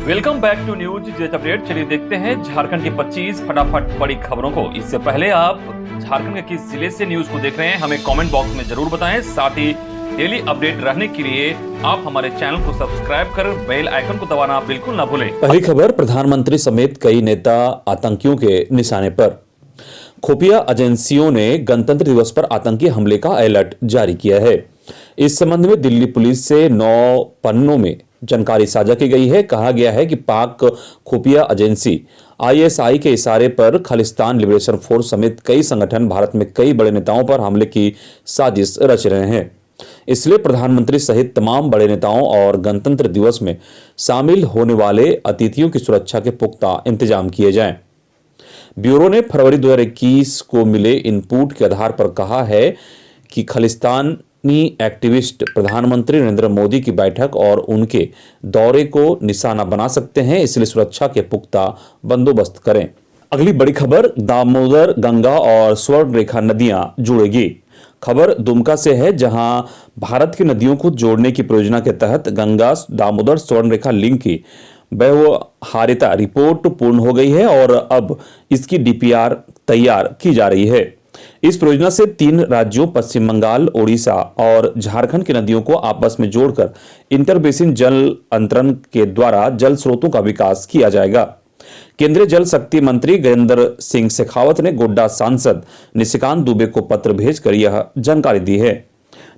Welcome back to news jet update. चलिए देखते हैं झारखंड की 25 फटाफट बड़ी खबरों को। इससे पहले आप झारखंड के किस जिले से न्यूज को देख रहे हैं हमें कमेंट बॉक्स में जरूर बताएं। साथ ही डेली अपडेट रहने के लिए आप हमारे चैनल को सब्सक्राइब कर बेल आइकन को दबाना बिल्कुल ना भूलें। पहली खबर, प्रधानमंत्री समेत कई नेता आतंकियों के निशाने पर। खुफिया एजेंसियों ने गणतंत्र दिवस पर आतंकी हमले का अलर्ट जारी किया है। इस संबंध में दिल्ली पुलिस से 9 पन्नों में जानकारी साझा की गई है। कहा गया है कि पाक खुफिया एजेंसी आईएसआई के इशारे पर खालिस्तान लिबरेशन फोर्स समेत कई संगठन भारत में कई बड़े नेताओं पर हमले की साजिश रच रहे हैं। इसलिए प्रधानमंत्री सहित तमाम बड़े नेताओं और गणतंत्र दिवस में शामिल होने वाले अतिथियों की सुरक्षा के पुख्ता इंतजाम किए जाएं। ब्यूरो ने फरवरी 2021 को मिले इनपुट के आधार पर कहा है कि खालिस्तानी एक्टिविस्ट प्रधानमंत्री नरेंद्र मोदी की बैठक और उनके दौरे को निशाना बना सकते हैं, इसलिए सुरक्षा के पुख्ता बंदोबस्त करें। अगली बड़ी खबर, दामोदर, गंगा और स्वर्ण रेखा नदियां जुड़ेगी। खबर दुमका से है, जहां भारत की नदियों को जोड़ने की परियोजना के तहत गंगा दामोदर स्वर्ण रेखा लिंक की व्यवहार्यता रिपोर्ट पूर्ण हो गई है और अब इसकी डीपीआर तैयार की जा रही है। इस परियोजना से 3 राज्यों पश्चिम बंगाल, ओडिशा और झारखंड की नदियों को आपस में जोड़कर इंटरबेसिन जल अंतरण के द्वारा जल स्रोतों का विकास किया जाएगा। केंद्रीय जल शक्ति मंत्री गजेंद्र सिंह शेखावत ने गोड्डा सांसद निशिकांत दुबे को पत्र भेजकर यह जानकारी दी है।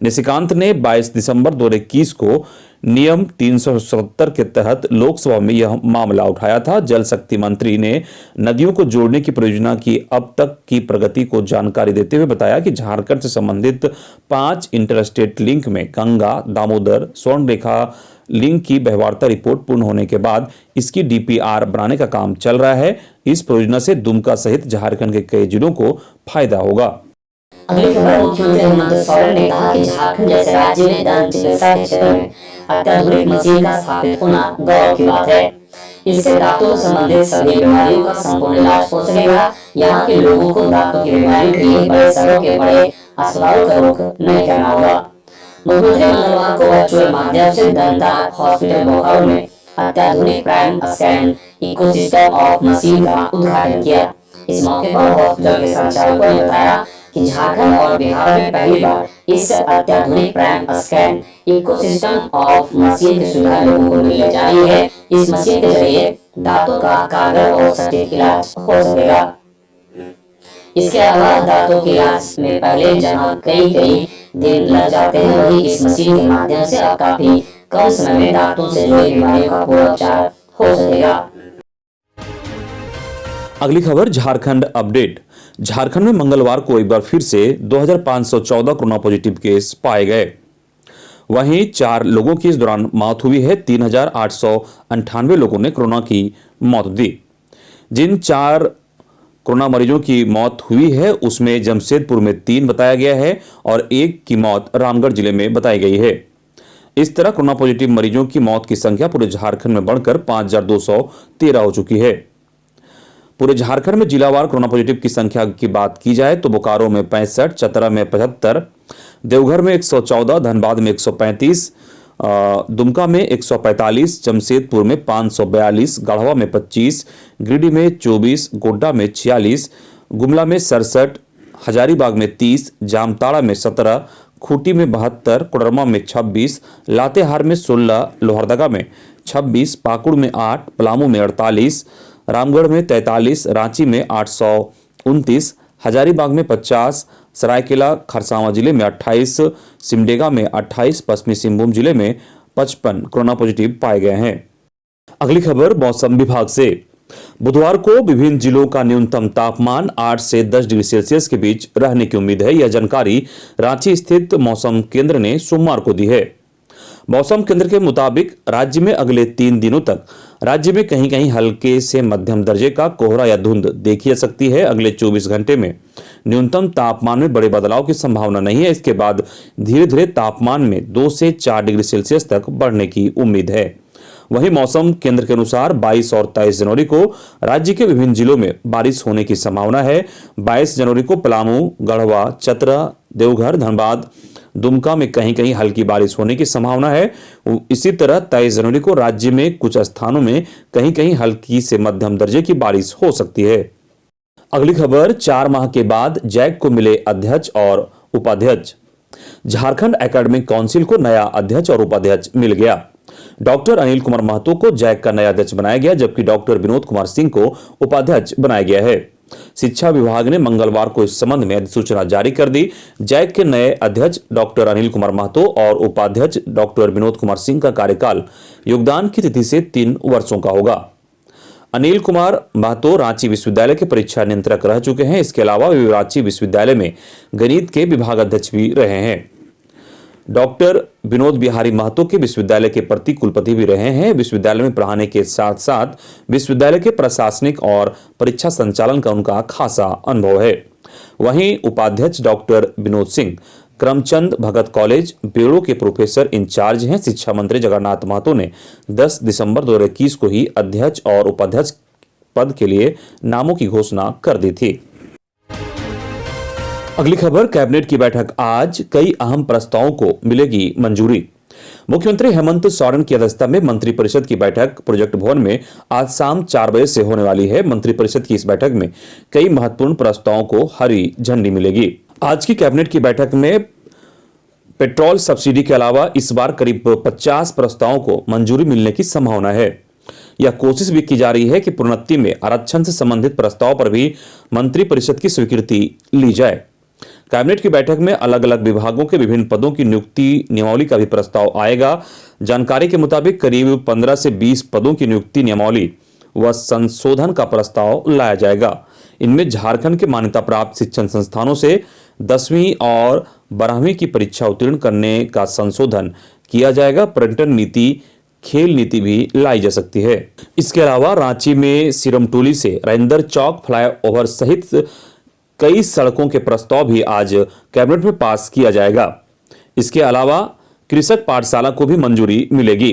निशिकांत ने 22 दिसंबर 2021 को नियम 377 के तहत लोकसभा में यह मामला उठाया था। जल शक्ति मंत्री ने नदियों को जोड़ने की परियोजना की अब तक की प्रगति को जानकारी देते हुए बताया कि झारखंड से संबंधित 5 इंटरस्टेट लिंक में गंगा दामोदर स्वर्ण रेखा लिंक की व्यवहार्यता रिपोर्ट पूर्ण होने के बाद इसकी डीपीआर बनाने का काम चल रहा है। इस परियोजना से दुमका सहित झारखंड के कई जिलों को फायदा होगा। अगली खबर, मुख्यमंत्री हेमंत सोरेन ने कहा कि झारखंड जैसे राज्य में दंत चिकित्सा के क्षेत्र में अत्याधुनिक मशीन का स्थापित होना गौरव की बात है। इससे दांतों से संबंधित सभी बीमारियों का संपूर्ण इलाज हो सकेगा। यहाँ के लोगों को दांतों की बीमारी के लिए बड़े शहरों के बड़े अस्पतालों का रुख नहीं करना होगा। मुख्यमंत्री मंगलवार को वर्चुअल माध्यम से दंता हॉस्पिटल बोकारो में अत्याधुनिक prime scan ecosystem of machine का उद्घाटन किया। इस मौके पर हॉस्पिटल के संचालकों ने बताया कि झारखंड और बिहार में पहली बार इस अत्याधुनिक prime scan ecosystem of machine की सुविधा लोगों को मिलने जा रही है। इस मशीन के जरिए दांतों का कारगर और सटीक इलाज हो सकेगा। इसके अलावा दांतों के इलाज में पहले जहां कई दिन लग जाते हैं, वहीं इस मशीन के माध्यम से अब काफी कम समय में दांतों से जुड़ी बीमारियों का पूरा उपचार हो सकेगा। अगली खबर, झारखंड अपडेट। झारखंड में मंगलवार को एक बार फिर से 2514 कोरोना पॉजिटिव केस पाए गए। वहीं 4 लोगों की इस दौरान मौत हुई है। 3898 लोगों ने कोरोना की मौत दी। जिन 4 कोरोना मरीजों की मौत हुई है उसमें जमशेदपुर में 3 बताया गया है और 1 की मौत रामगढ़ जिले में बताई गई है। इस तरह कोरोना पॉजिटिव मरीजों की मौत की संख्या पूरे झारखंड में बढ़कर 5213 हो चुकी है। पूरे झारखंड में जिलावार कोरोना पॉजिटिव की संख्या की बात की जाए तो बोकारो में 65, चतरा में 75, देवघर में 114, धनबाद में 135, दुमका में 145, जमशेदपुर में 542, गढ़वा में 25, गिरिडीह में 24, गोड्डा में 46, गुमला में 67, हजारीबाग में 30, जामताड़ा में 17, खूंटी में 72, कोडरमा में 26, लातेहार में 16, लोहरदगा में 26, पाकुड़ में 8, पलामू में 48, रामगढ़ में 43, रांची में 829, हजारीबाग में 50, सरायकेला खरसावां जिले में 28, सिमडेगा में 28, पश्चिमी सिंहभूम जिले में 55 कोरोना पॉजिटिव पाए गए हैं। अगली खबर मौसम विभाग से। बुधवार को विभिन्न जिलों का न्यूनतम तापमान 8 से 10 डिग्री सेल्सियस के बीच रहने की उम्मीद है। यह जानकारी रांची स्थित मौसम केंद्र ने सोमवार को दी है। मौसम केंद्र के मुताबिक राज्य में अगले 3 दिनों तक राज्य में कहीं कहीं हल्के से मध्यम दर्जे का कोहरा या धुंध देखी जा सकती है। अगले 24 घंटे में न्यूनतम तापमान में बड़े बदलाव की संभावना नहीं है। इसके बाद धीरे धीरे तापमान में 2 से 4 डिग्री सेल्सियस तक बढ़ने की उम्मीद है। वहीं मौसम केंद्र के अनुसार 22 और 23 जनवरी को राज्य के विभिन्न जिलों में बारिश होने की संभावना है। 22 जनवरी को पलामू, गढ़वा, चतरा, देवघर, धनबाद, दुमका में कहीं कहीं हल्की बारिश होने की संभावना है। इसी तरह 23 जनवरी को राज्य में कुछ स्थानों में कहीं कहीं हल्की से मध्यम दर्जे की बारिश हो सकती है। अगली खबर, 4 माह के बाद जैक को मिले अध्यक्ष और उपाध्यक्ष। झारखंड एकेडमिक काउंसिल को नया अध्यक्ष और उपाध्यक्ष मिल गया। डॉक्टर अनिल कुमार महतो को जैक का नया अध्यक्ष बनाया गया, जबकि डॉक्टर विनोद कुमार सिंह को उपाध्यक्ष बनाया गया है। शिक्षा विभाग ने मंगलवार को इस संबंध में अधिसूचना जारी कर दी। जैक के नए अध्यक्ष डॉक्टर अनिल कुमार महतो और उपाध्यक्ष डॉक्टर विनोद कुमार सिंह का कार्यकाल योगदान की तिथि से 3 वर्षों का होगा। अनिल कुमार महतो रांची विश्वविद्यालय के परीक्षा नियंत्रक रह चुके हैं। इसके अलावा वे रांची विश्वविद्यालय में गणित के विभागाध्यक्ष भी रहे हैं। डॉक्टर विनोद बिहारी महतो के विश्वविद्यालय के प्रति कुलपति भी रहे हैं। विश्वविद्यालय में पढ़ाने के साथ साथ विश्वविद्यालय के प्रशासनिक और परीक्षा संचालन का उनका खासा अनुभव है। वहीं उपाध्यक्ष डॉक्टर विनोद सिंह करमचंद भगत कॉलेज बेड़ो के प्रोफेसर इंचार्ज हैं। शिक्षा मंत्री जगन्नाथ महतो ने 10 दिसंबर 2021 को ही अध्यक्ष और उपाध्यक्ष पद के लिए नामों की घोषणा कर दी थी। अगली खबर, कैबिनेट की बैठक आज, कई अहम प्रस्तावों को मिलेगी मंजूरी। मुख्यमंत्री हेमंत सोरेन की अध्यक्षता में मंत्रिपरिषद की बैठक प्रोजेक्ट भवन में आज शाम 4 बजे से होने वाली है। मंत्रिपरिषद की इस बैठक में कई महत्वपूर्ण प्रस्तावों को हरी झंडी मिलेगी। आज की कैबिनेट की बैठक में पेट्रोल सब्सिडी के अलावा इस बार करीब 50 प्रस्तावों को मंजूरी मिलने की संभावना है। यह कोशिश भी की जा रही है कि प्रोन्नति में आरक्षण से संबंधित प्रस्ताव पर भी मंत्रिपरिषद की स्वीकृति ली जाए। कैबिनेट की बैठक में अलग अलग विभागों के विभिन्न पदों की नियुक्ति नियमावली का भी प्रस्ताव आएगा। जानकारी के मुताबिक करीब 15 से 20 पदों की नियुक्ति नियमावली व संशोधन का प्रस्ताव लाया जाएगा। इनमें झारखंड के मान्यता प्राप्त शिक्षण संस्थानों से 10वीं और 12वीं की परीक्षा उत्तीर्ण करने का संशोधन किया जाएगा। पर्यटन नीति, खेल नीति भी लाई जा सकती है। इसके अलावा रांची में सिरमटोली से राजेंद्र चौक फ्लाईओवर सहित कई सड़कों के प्रस्ताव भी आज कैबिनेट में पास किया जाएगा। इसके अलावा कृषक पाठशाला को भी मंजूरी मिलेगी।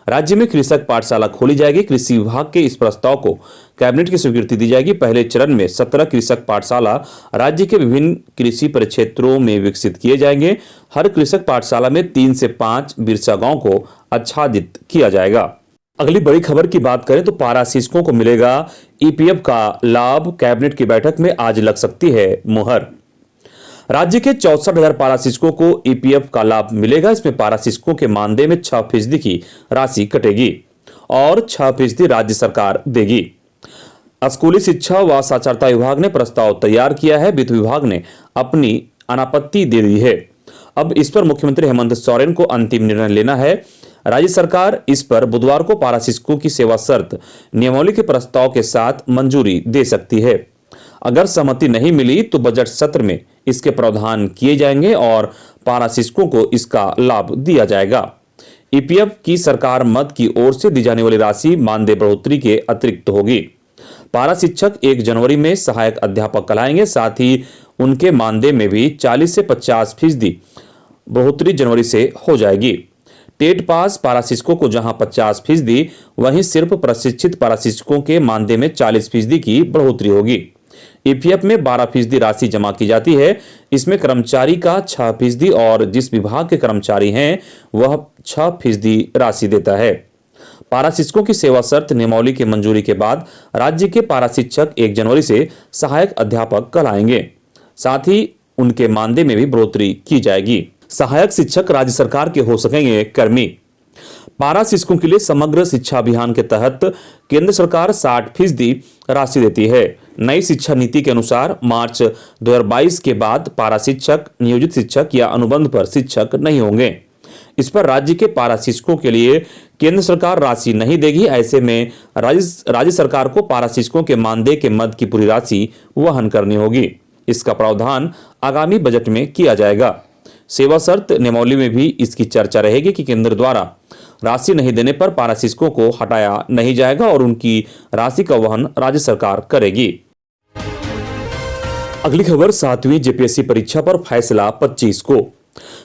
राज्य में कृषक पाठशाला खोली जाएगी। कृषि विभाग के इस प्रस्ताव को कैबिनेट की स्वीकृति दी जाएगी। पहले चरण में 17 कृषक पाठशाला राज्य के विभिन्न कृषि परिक्षेत्रों में विकसित किए जाएंगे। हर कृषक पाठशाला में 3 से 5 बिरसा गांव को आच्छादित किया जाएगा। अगली बड़ी खबर की बात करें तो पारा शिक्षकों को मिलेगा ईपीएफ का लाभ। कैबिनेट की बैठक में आज लग सकती है मुहर। राज्य के 64,000 पारा शिक्षकों को ईपीएफ का लाभ मिलेगा। इसमें पारा शिक्षकों के मानदेय में 6% की राशि कटेगी और 6% राज्य सरकार देगी। स्कूली शिक्षा व साक्षरता विभाग ने प्रस्ताव तैयार किया है। वित्त विभाग ने अपनी अनापत्ति दे दी है। अब इस पर मुख्यमंत्री हेमंत सोरेन को अंतिम निर्णय लेना है। राज्य सरकार इस पर बुधवार को पारा शिक्षकों की सेवा शर्त नियमावली के प्रस्ताव के साथ मंजूरी दे सकती है। अगर सहमति नहीं मिली तो बजट सत्र में इसके प्रावधान किए जाएंगे और पारा शिक्षकों को इसका लाभ दिया जाएगा। ईपीएफ की सरकार मद की ओर से दी जाने वाली राशि मानदेय बढ़ोतरी के अतिरिक्त होगी। पारा शिक्षक 1 जनवरी में सहायक अध्यापक कहलाएंगे। साथ ही उनके मानदेय में भी 40 से 50% बढ़ोतरी जनवरी से हो जाएगी। टेट पास पारा शिक्षकों को जहां 50%, वहीं सिर्फ प्रशिक्षित पारा शिक्षकों के मानदेय में 40% की बढ़ोतरी होगी। ईपीएफ में 12% राशि जमा की जाती है। इसमें कर्मचारी का 6% और जिस विभाग के कर्मचारी हैं वह 6% राशि देता है। पारा शिक्षकों की सेवा शर्त नियमावली की मंजूरी के बाद राज्य के पारा शिक्षक 1 जनवरी से सहायक अध्यापक कहलाएंगे। साथ ही उनके मानदेय में भी बढ़ोतरी की जाएगी। सहायक शिक्षक राज्य सरकार के हो सकेंगे कर्मी। पारा शिक्षकों के लिए समग्र शिक्षा अभियान के तहत केंद्र सरकार 60% राशि देती है। नई शिक्षा नीति के अनुसार मार्च 2022 के बाद पारा शिक्षक नियोजित शिक्षक या अनुबंध पर शिक्षक नहीं होंगे। इस पर राज्य के पारा शिक्षकों के लिए केंद्र सरकार राशि नहीं देगी। ऐसे में राज्य सरकार को पारा शिक्षकों के मानदेय के मद की पूरी राशि वहन करनी होगी। इसका प्रावधान आगामी बजट में किया जाएगा। सेवा शर्त नियमावली में भी इसकी चर्चा रहेगी कि केंद्र द्वारा राशि नहीं देने पर पारा शिक्षकों को हटाया नहीं जाएगा और उनकी राशि का वहन राज्य सरकार करेगी। अगली खबर, 7वीं जेपीएससी परीक्षा पर फैसला 25 को।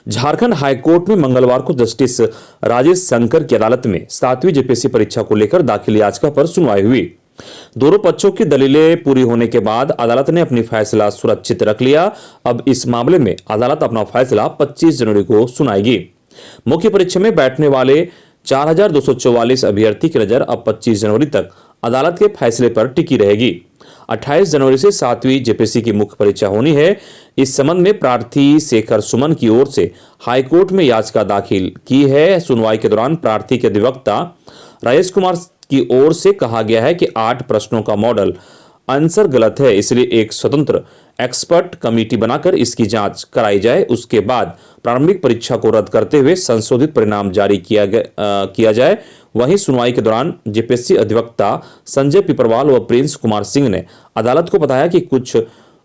झारखंड हाईकोर्ट में मंगलवार को जस्टिस राजेश शंकर की अदालत में 7वीं जेपीएससी परीक्षा को लेकर दाखिल याचिका पर सुनवाई हुई। दोनों पक्षों की दलीलें पूरी होने के बाद अदालत ने अपनी फैसला सुरक्षित रख लिया। अब इस मामले में अदालत अपना फैसला 25 जनवरी को सुनाएगी। मुख्य परीक्षा में बैठने वाले 4244 अभ्यर्थी की नजर अब 25 जनवरी तक अदालत के फैसले पर टिकी रहेगी। 28 जनवरी से 7वीं जेपीएससी की मुख्य परीक्षा होनी है। इस संबंध में प्रार्थी शेखर सुमन की ओर से हाईकोर्ट में याचिका दाखिल की है। सुनवाई के दौरान प्रार्थी के अधिवक्ता राजेश कुमार की ओर से कहा गया है कि 8 प्रश्नों का मॉडल आंसर गलत है, इसलिए एक स्वतंत्र एक्सपर्ट कमेटी बनाकर इसकी जांच कराई जाए। उसके बाद प्रारंभिक परीक्षा को रद्द करते हुए संशोधित परिणाम जारी किया जाए। वहीं सुनवाई के दौरान जेपीएससी अधिवक्ता संजय पिपरवाल व प्रिंस कुमार सिंह ने अदालत को बताया कि कुछ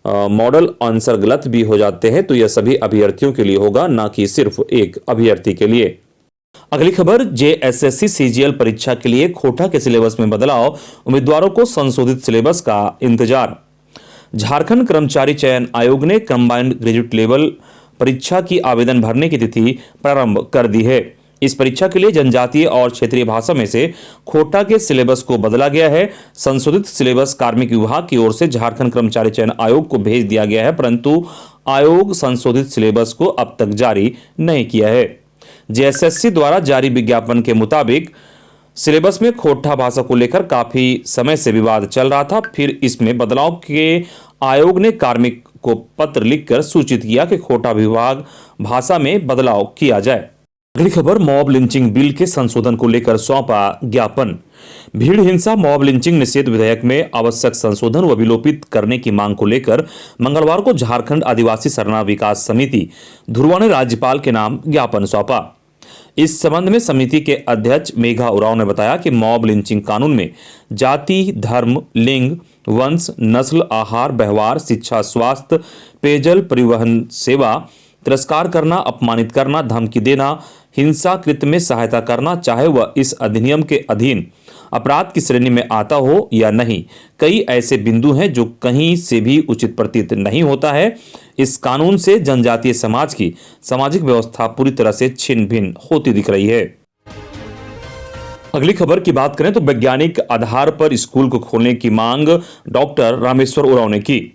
मॉडल आंसर गलत भी हो जाते हैं तो यह सभी अभ्यर्थियों के लिए होगा, न कि सिर्फ एक अभ्यर्थी के लिए। अगली खबर, जेएसएससी सीजीएल परीक्षा के लिए कोटा के सिलेबस में बदलाव, उम्मीदवारों को संशोधित सिलेबस का इंतजार। झारखंड कर्मचारी चयन आयोग ने कंबाइंड ग्रेजुएट लेवल परीक्षा की आवेदन भरने की तिथि प्रारंभ कर दी है। इस परीक्षा के लिए जनजातीय और क्षेत्रीय भाषा में से कोटा के सिलेबस को बदला गया है। संशोधित सिलेबस कार्मिक विभाग की ओर से झारखंड कर्मचारी चयन आयोग को भेज दिया गया है, परंतु आयोग संशोधित सिलेबस को अब तक जारी नहीं किया है। जेएसएससी द्वारा जारी विज्ञापन के मुताबिक सिलेबस में खोटा भाषा को लेकर काफी समय से विवाद चल रहा था। फिर इसमें बदलाव के आयोग ने कार्मिक को पत्र लिखकर सूचित किया कि खोटा विभाग भाषा में बदलाव किया जाए। अगली खबर, मॉब लिंचिंग बिल के संशोधन को लेकर सौंपा ज्ञापन। भीड़ हिंसा मॉब लिंचिंग निषेध विधेयक में आवश्यक संशोधन व विलोपित करने की मांग को लेकर मंगलवार को झारखंड आदिवासी सरना विकास समिति धुरवा ने राज्यपाल के नाम ज्ञापन सौंपा। इस संबंध में समिति के अध्यक्ष मेघा उरांव ने बताया कि मॉब लिंचिंग कानून में जाति, धर्म, लिंग, वंश, नस्ल, आहार, व्यवहार, शिक्षा, स्वास्थ्य, पेयजल, परिवहन सेवा, तिरस्कार करना, अपमानित करना, धमकी देना, हिंसा कृत्य में सहायता करना, चाहे वह इस अधिनियम के अधीन अपराध की श्रेणी में आता हो या नहीं, कई ऐसे बिंदु हैं जो कहीं से भी उचित प्रतीत नहीं होता है। इस कानून से जनजातीय समाज की सामाजिक व्यवस्था पूरी तरह से छिन्न भिन्न होती दिख रही है। अगली खबर की बात करें तो वैज्ञानिक आधार पर स्कूल को खोलने की मांग डॉक्टर रामेश्वर उरांव ने की।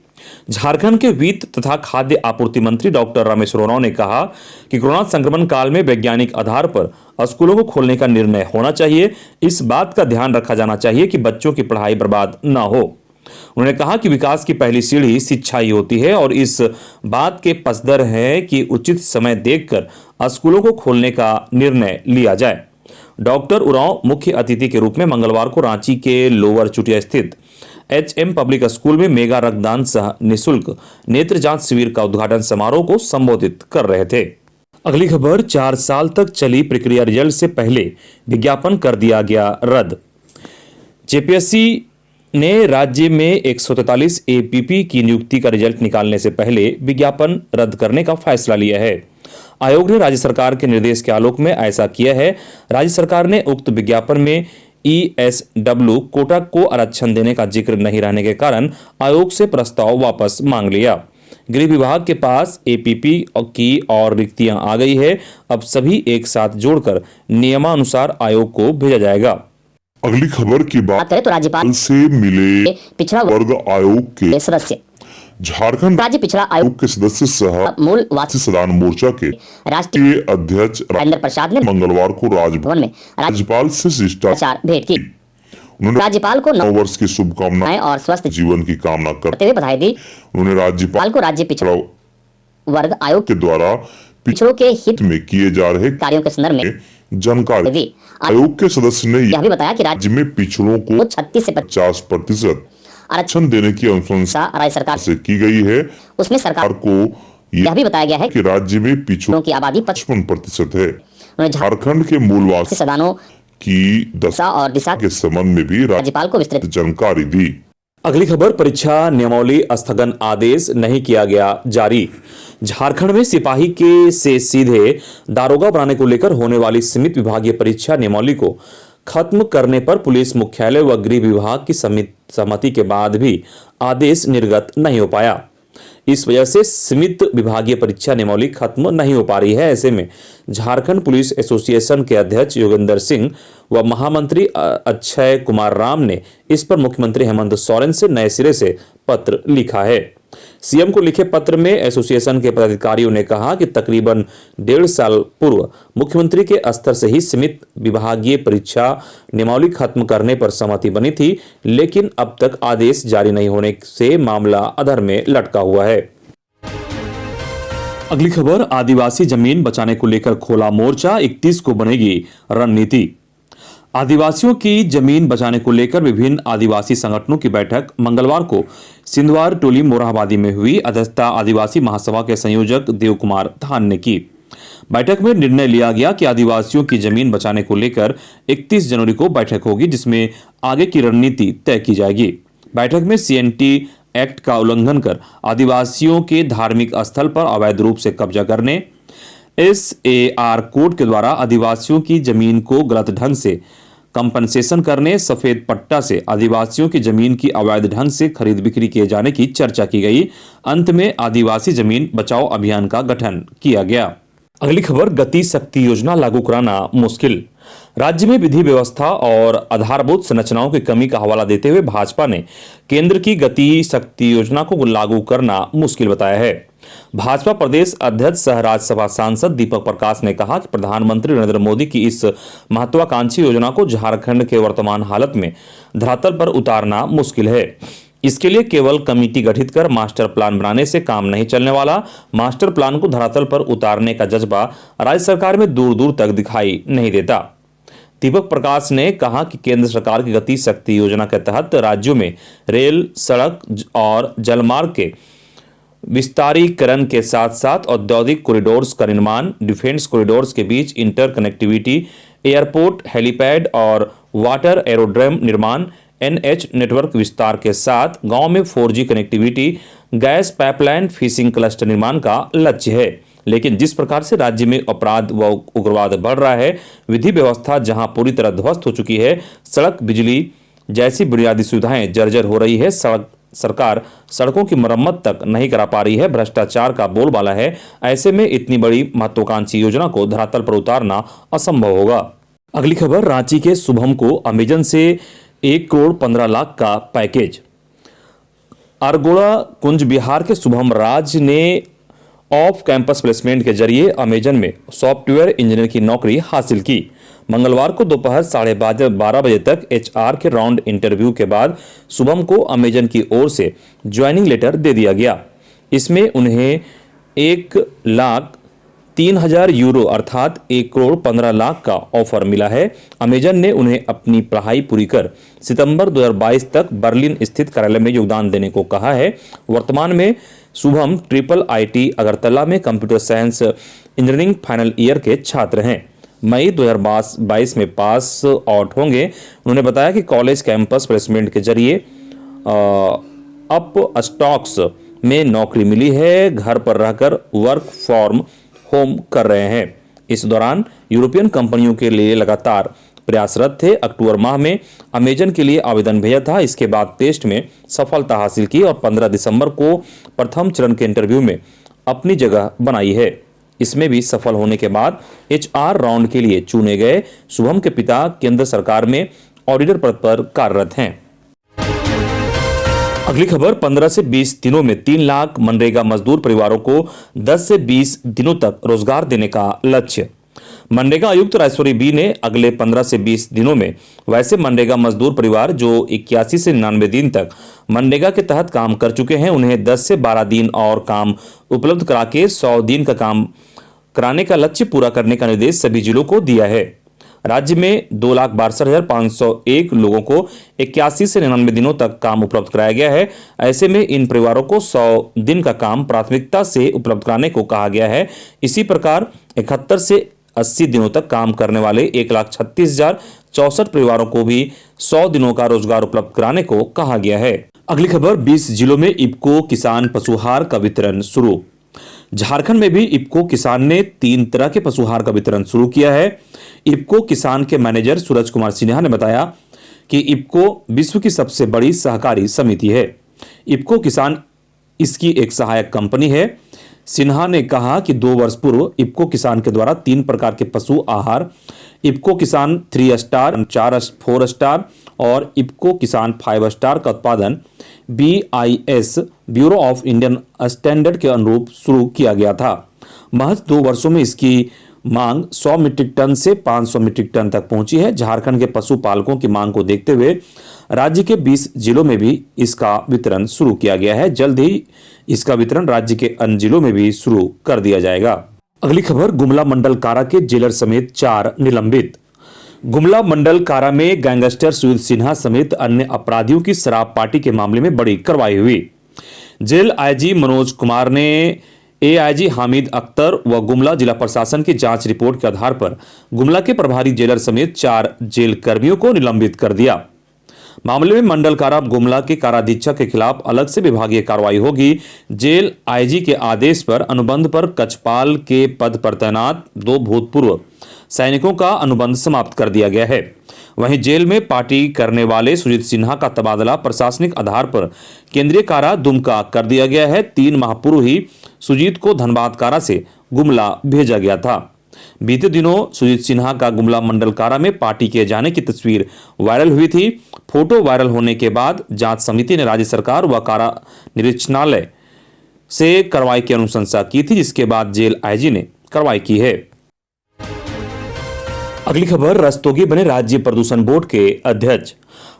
झारखंड के वित्त तथा खाद्य आपूर्ति मंत्री डॉक्टर रामेश्वर उरांव ने कहा कि कोरोना संक्रमण काल में वैज्ञानिक आधार पर स्कूलों को खोलने का निर्णय होना चाहिए। इस बात का ध्यान रखा जाना चाहिए कि बच्चों की पढ़ाई बर्बाद न हो। उन्होंने कहा कि विकास की पहली सीढ़ी शिक्षा ही होती है और इस बात के पसदर है कि उचित समय देखकर स्कूलों को खोलने का निर्णय लिया जाए। डॉक्टर उरांव मुख्य अतिथि के रूप में मंगलवार को रांची के लोअर चुटिया स्थित HM पब्लिक स्कूल में मेगा रक्तदान सह निःशुल्क नेत्र जांच शिविर का उद्घाटन समारोह को संबोधित कर रहे थे। अगली खबर, 4 साल तक चली प्रक्रिया रिजल्ट से पहले विज्ञापन कर दिया गया रद्द। जेपीएससी ने राज्य में 143 APP की नियुक्ति का रिजल्ट निकालने से पहले विज्ञापन रद्द करने का फैसला लिया है। आयोग ने राज्य सरकार के निर्देश के आलोक में ऐसा किया है। राज्य सरकार ने उक्त विज्ञापन में ESW कोटा को आरक्षण देने का जिक्र नहीं रहने के कारण आयोग से प्रस्ताव वापस मांग लिया। गृह विभाग के पास APP की और रिक्तियां आ गई है। अब सभी एक साथ जोड़कर नियमानुसार आयोग को भेजा जाएगा। अगली खबर की बात करें तो राज्यपाल से मिले पिछड़ा वर्ग आयोग के सदस्य, झारखंड राज्य पिछड़ा आयोग के सदस्य सह मूल सदान मोर्चा के राष्ट्रीय अध्यक्ष राजेंद्र प्रसाद ने मंगलवार को राजभवन में राज्यपाल से शिष्टाचार भेंट की। उन्होंने राज्यपाल को 9 वर्ष की शुभकामनाएं और स्वस्थ जीवन की कामना करते हुए बधाई दी। उन्होंने राज्यपाल को राज्य पिछड़ा वर्ग आयोग के द्वारा पिछड़ों के हित में किए जा रहे कार्यों के संदर्भ में जानकारी दी। आयोग के सदस्य ने यह भी बताया कि राज्य में पिछड़ों को 36 से 50% आरक्षण देने की अनुशंसा राज्य सरकार से की गई है। उसमें सरकार को यह भी बताया गया है कि राज्य में पिछड़ों की आबादी 55% है। झारखंड के मूलवासी सदानों की दशा और दिशा के संबंध में भी राज्यपाल को विस्तृत जानकारी दी। अगली खबर, परीक्षा नियमावली स्थगन आदेश नहीं किया गया जारी। झारखंड में सिपाही के से सीधे दारोगा बनाने को लेकर होने वाली सीमित विभागीय परीक्षा नियमावली को खत्म करने पर पुलिस मुख्यालय व गृह विभाग की सहमति के बाद भी आदेश निर्गत नहीं हो पाया। इस वजह से सीमित विभागीय परीक्षा नियमावली खत्म नहीं हो पा रही है। ऐसे में झारखंड पुलिस एसोसिएशन के अध्यक्ष योगेंद्र सिंह व महामंत्री अक्षय कुमार राम ने इस पर मुख्यमंत्री हेमंत सोरेन से नए सिरे से पत्र लिखा है। सीएम को लिखे पत्र में एसोसिएशन के पदाधिकारियों ने कहा कि तकरीबन 1.5 साल पूर्व मुख्यमंत्री के स्तर से ही सीमित विभागीय परीक्षा नियमावली खत्म करने पर सहमति बनी थी, लेकिन अब तक आदेश जारी नहीं होने से मामला अधर में लटका हुआ है। अगली खबर, आदिवासी जमीन बचाने को लेकर खोला मोर्चा, 31 को बनेगी रणनीति। आदिवासियों की जमीन बचाने को लेकर विभिन्न आदिवासी संगठनों की बैठक मंगलवार को सिंधवार टोली मोरहाबादी में हुई। अध्यक्षता आदिवासी महासभा के संयोजक देव कुमार धान ने की। बैठक में निर्णय लिया गया कि आदिवासियों की जमीन बचाने को लेकर 31 जनवरी को बैठक होगी, जिसमें आगे की रणनीति तय की जाएगी। बैठक में CNT एक्ट का उल्लंघन कर आदिवासियों के धार्मिक स्थल पर अवैध रूप से कब्जा करने, SAR कोड के द्वारा आदिवासियों की जमीन को गलत ढंग से कंपनसेशन करने, सफेद पट्टा से आदिवासियों की जमीन की अवैध ढंग से खरीद बिक्री किए जाने की चर्चा की गई। अंत में आदिवासी जमीन बचाओ अभियान का गठन किया गया। अगली खबर, गति शक्ति योजना लागू कराना मुश्किल। राज्य में विधि व्यवस्था और आधारभूत संरचनाओं की कमी का हवाला देते हुए भाजपा ने केंद्र की गति शक्ति योजना को लागू करना मुश्किल बताया है। भाजपा प्रदेश अध्यक्ष सह राज्यसभा सांसद दीपक प्रकाश ने कहा कि प्रधानमंत्री नरेंद्र मोदी की इस महत्वाकांक्षी योजना को झारखंड के वर्तमान हालत में धरातल पर उतारना मुश्किल है। इसके लिए केवल कमेटी गठित कर मास्टर प्लान बनाने से काम नहीं चलने वाला। मास्टर प्लान को धरातल पर उतारने का जज्बा राज्य सरकार में दूर दूर तक दिखाई नहीं देता। दीपक प्रकाश ने कहा कि केंद्र सरकार की गति शक्ति योजना के तहत राज्यों में रेल, सड़क और जलमार्ग के विस्तारीकरण के साथ साथ औद्योगिक कॉरिडोर्स का निर्माण, डिफेंस कॉरिडोर्स के बीच इंटर कनेक्टिविटी, एयरपोर्ट, हेलीपैड और वाटर एरोड्रम निर्माण, NH नेटवर्क विस्तार के साथ गांव में 4G connectivity, gas pipeline, fishing cluster निर्माण का लक्ष्य है। लेकिन जिस प्रकार से राज्य में अपराध व उग्रवाद बढ़ रहा है, विधि व्यवस्था जहां पूरी तरह ध्वस्त हो चुकी है, सड़क, बिजली जैसी बुनियादी सुविधाएं जर्जर हो रही है, सरकार सड़कों की मरम्मत तक नहीं करा पा रही है, भ्रष्टाचार का बोलबाला है, ऐसे में इतनी बड़ी महत्वाकांक्षी योजना को धरातल पर उतारना असंभव होगा। अगली खबर, रांची के शुभम को अमेजन से 1 करोड़ 15 लाख का पैकेज। अरगोड़ा कुंज बिहार के शुभम राज ने ऑफ कैंपस प्लेसमेंट के जरिए अमेजन में सॉफ्टवेयर इंजीनियर की नौकरी हासिल की। मंगलवार को दोपहर 12:30 बजे तक HR के राउंड इंटरव्यू के बाद शुभम को अमेजन की ओर से ज्वाइनिंग लेटर दे दिया गया। इसमें उन्हें 1,03,000 यूरो अर्थात 1 करोड़ 15 लाख का ऑफर मिला है। अमेजन ने उन्हें अपनी पढ़ाई पूरी कर सितंबर 2022 तक बर्लिन स्थित कार्यालय में योगदान देने को कहा है। वर्तमान में शुभम IIIT अगरतला में computer science engineering final year के छात्र हैं। मई 2022 में पास आउट होंगे। उन्होंने बताया कि कॉलेज कैंपस प्लेसमेंट के जरिए अप स्टॉक्स में नौकरी मिली है। घर पर रहकर वर्क फ्रॉम होम कर रहे हैं। इस दौरान यूरोपियन कंपनियों के लिए लगातार प्रयासरत थे। अक्टूबर माह में अमेजन के लिए आवेदन भेजा था। इसके बाद टेस्ट में सफलता हासिल की और 15 दिसंबर को प्रथम चरण के इंटरव्यू में अपनी जगह बनाई है। इसमें भी सफल होने के बाद HR राउंड के लिए चुने गए। शुभम के पिता केंद्र सरकार में ऑडिटर पद पर कार्यरत हैं। अगली खबर, 15 से 20 दिनों में 3 लाख मनरेगा मजदूर परिवारों को 10 से 20 दिनों तक रोजगार देने का लक्ष्य। मनरेगा आयुक्त राजेश्वरी बी ने अगले 15 से 20 दिनों में वैसे मनरेगा मजदूर परिवार जो 81 से 99 दिन तक मनरेगा के तहत काम कर चुके हैं, उन्हें 10 से 12 दिन और काम उपलब्ध करा के 100 दिन का काम कराने का लक्ष्य पूरा करने का निर्देश सभी जिलों को दिया है। राज्य में 2,62,501 लोगों को 81 से 99 दिनों तक काम उपलब्ध कराया गया है। ऐसे में इन परिवारों को 100 दिन का काम प्राथमिकता से उपलब्ध कराने को कहा गया है। इसी प्रकार 71 से 80 दिनों तक काम करने वाले 1,36,064 परिवारों को भी 100 दिनों का रोजगार उपलब्ध कराने को कहा गया है। अगली खबर, 20 जिलों में इफ्को किसान पशुहार का वितरण शुरू। झारखंड में भी इफ्को किसान ने 3 तरह के पशुहार का वितरण शुरू किया है। इफ्को किसान के मैनेजर सूरज कुमार सिन्हा ने बताया कि इफ्को विश्व की सबसे बड़ी सहकारी समिति है। इफ्को किसान इसकी एक सहायक कंपनी है। सिन्हा ने कहा कि 2 वर्ष पूर्व इफ्को किसान के द्वारा 3 प्रकार के पशु आहार इफ्को किसान 3 स्टार, 4 स्टार और इफ्को किसान 5 स्टार का उत्पादन BIS bureau of Indian standard के अनुरूप शुरू किया गया था। महज 2 वर्षों में इसकी मांग 100 मीट्रिक टन से 500 मीट्रिक टन तक पहुंची है। झारखंड के पशुपालकों की मांग को देखते हुए राज्य के 20 जिलों में भी इसका वितरण शुरू किया गया है। जल्द ही इसका वितरण राज्य के अन्य जिलों में भी शुरू कर दिया जाएगा। अगली खबर, गुमला मंडल कारा के जेलर समेत 4 निलंबित। गुमला मंडल कारा में गैंगस्टर सुजीत सिन्हा समेत अन्य अपराधियों की शराब पार्टी के मामले में बड़ी कार्रवाई हुई। जेल आईजी मनोज कुमार ने AIG हामिद अख्तर व गुमला जिला प्रशासन की जांच रिपोर्ट के आधार पर गुमला के प्रभारी जेलर समेत 4 जेल कर्मियों को निलंबित कर दिया। मामले में मंडल कारा गुमला के काराधीक्षक के खिलाफ अलग से विभागीय कार्रवाई होगी। जेल IG के आदेश पर अनुबंध पर कचपाल के पद पर तैनात 2 भूतपूर्व सैनिकों का अनुबंध समाप्त कर दिया गया है। वहीं जेल में पार्टी करने वाले सुजीत सिन्हा का तबादला प्रशासनिक आधार पर केंद्रीय कारा दुमका कर दिया गया है। 3 माह पूर्व ही सुजीत को धनबाद कारा से गुमला भेजा गया था। बीते दिनों सुजीत सिन्हा का गुमला मंडल कारा में पार्टी किए जाने की तस्वीर वायरल हुई थी। फोटो वायरल होने के बाद जांच समिति ने राज्य सरकार व कारा निरीक्षणालय से कार्रवाई की अनुशंसा की थी, जिसके बाद जेल IG ने कार्रवाई की है। अगली खबर, रस्तोगी बने राज्य प्रदूषण बोर्ड के अध्यक्ष।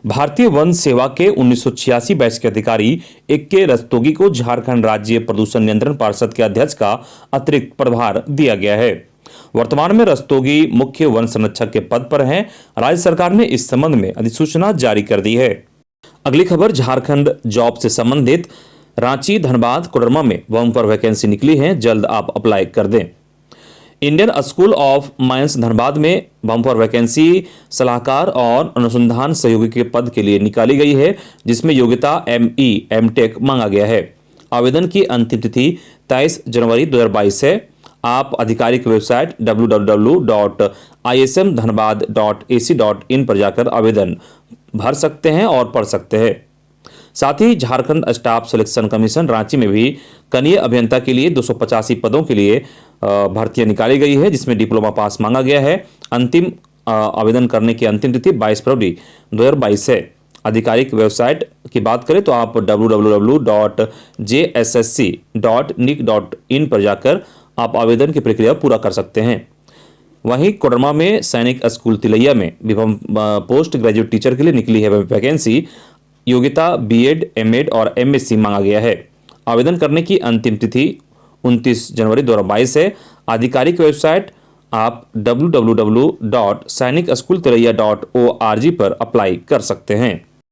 भारतीय वन सेवा के 1986 बैच के अधिकारी के रस्तोगी को झारखंड राज्य प्रदूषण नियंत्रण पार्षद के अध्यक्ष का अतिरिक्त प्रभार दिया गया है। वर्तमान में रस्तोगी मुख्य वन संरक्षक के पद पर हैं। राज्य सरकार ने इस संबंध में अधिसूचना जारी कर दी है। अगली खबर, झारखंड जॉब से संबंधित रांची, धनबाद, कोडरमा में बम्पर वैकेंसी निकली है, जल्द आप अप्लाई कर दें। Indian school of mines Dhanbad में बम्पर वैकेंसी सलाहकार और अनुसंधान सहयोगी के पद के लिए निकाली गई है, जिसमें योग्यता ME MTech मांगा गया है। आवेदन की अंतिम तिथि 23 जनवरी 2022 है। आप आधिकारिक वेबसाइट www.ismdhanbad.ac.in पर जाकर आवेदन भर सकते हैं और पढ़ सकते हैं। साथ ही Jharkhand staff selection commission Ranchi में भी कनीय अभियंता के लिए 285 पदों के लिए भर्तियां निकाली गई है, जिसमें डिप्लोमा पास मांगा गया है। अंतिम आवेदन करने की अंतिम तिथि 22 फरवरी 2022 है। आधिकारिक वेबसाइट की बात करें तो आप www.jssc.nic.in पर जाकर आप आवेदन की प्रक्रिया पूरा कर सकते हैं। वहीं कोडरमा में सैनिक स्कूल तिलैया में पोस्ट ग्रेजुएट टीचर के लिए निकली है वैकेंसी। योग्यता BEd, MAd और MSc मांगा गया है। आवेदन करने की अंतिम तिथि 29 जनवरी 2022 है। आधिकारिक वेबसाइट आप www.sainikschooldtilaiya.org पर अप्लाई कर सकते हैं।